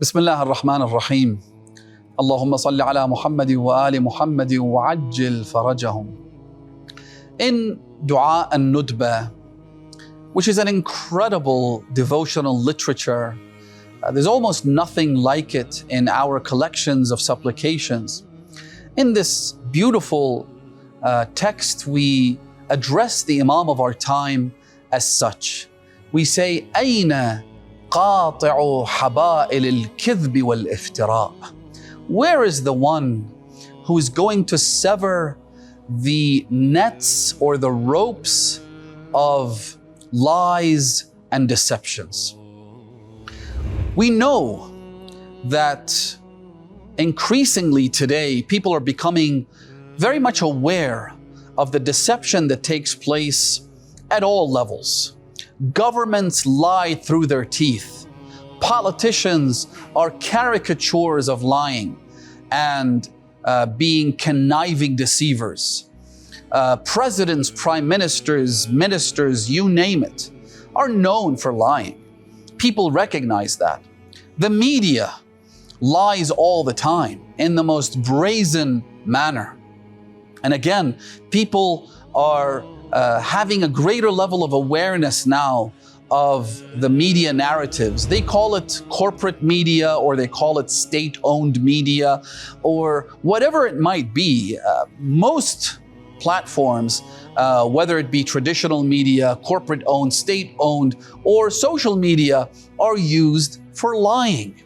بسم الله الرحمن الرحيم. اللهم صل على محمد وآل محمد وعجل فرجهم. In Dua al-Nudba, which is an incredible devotional literature, there's almost nothing like it in our collections of supplications. In this beautiful text, we address the Imam of our time as such. We say, أين قاطع حبائل الكذب والافتراء? Where is the one who is going to sever the nets or the ropes of lies and deceptions? We know that increasingly today, people are becoming very much aware of the deception that takes place at all levels. Governments lie through their teeth. Politicians are caricatures of lying and being conniving deceivers. Presidents, prime ministers, ministers, you name it, are known for lying. People recognize that. The media lies all the time in the most brazen manner. And again, people are having a greater level of awareness now of the media narratives. They call it corporate media, or they call it state-owned media, or whatever it might be. Most platforms, whether it be traditional media, corporate-owned, state-owned, or social media, are used for lying,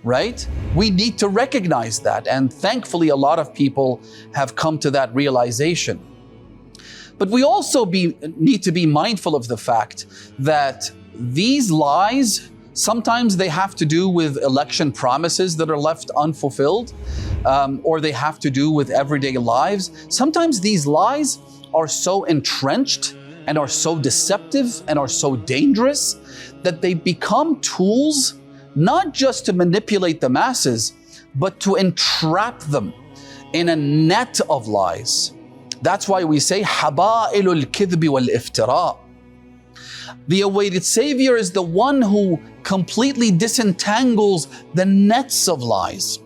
right? We need to recognize that, and thankfully a lot of people have come to that realization. But we also need to be mindful of the fact that these lies, sometimes they have to do with election promises that are left unfulfilled, or they have to do with everyday lives. Sometimes these lies are so entrenched and are so deceptive and are so dangerous that they become tools not just to manipulate the masses, but to entrap them in a net of lies. That's why we say, حَبَائِلُ الْكِذْبِ وَالْإِفْتِرَاءِ. The awaited Savior is the one who completely disentangles the nets of lies.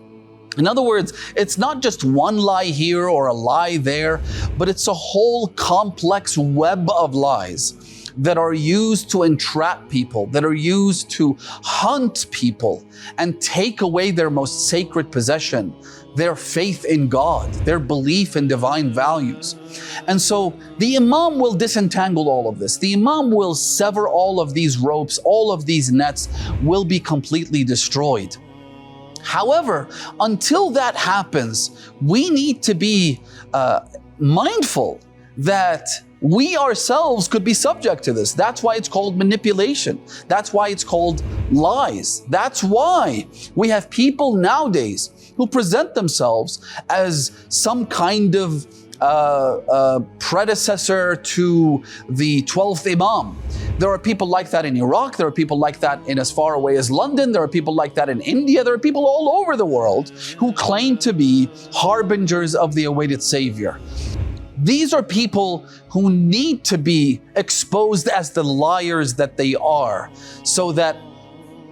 In other words, it's not just one lie here or a lie there, but it's a whole complex web of lies that are used to entrap people, that are used to hunt people and take away their most sacred possession, their faith in God, their belief in divine values. And so the Imam will disentangle all of this. The Imam will sever all of these ropes, all of these nets will be completely destroyed. However, until that happens, we need to be mindful that we ourselves could be subject to this. That's why it's called manipulation. That's why it's called lies. That's why we have people nowadays who present themselves as some kind of predecessor to the 12th Imam. There are people like that in Iraq. There are people like that in as far away as London. There are people like that in India. There are people all over the world who claim to be harbingers of the awaited Savior. These are people who need to be exposed as the liars that they are, so that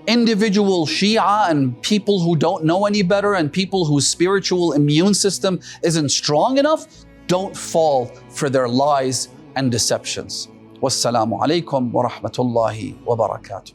individual Shia and people who don't know any better and people whose spiritual immune system isn't strong enough don't fall for their lies and deceptions. Wassalamu alaikum wa rahmatullahi wa barakatuh.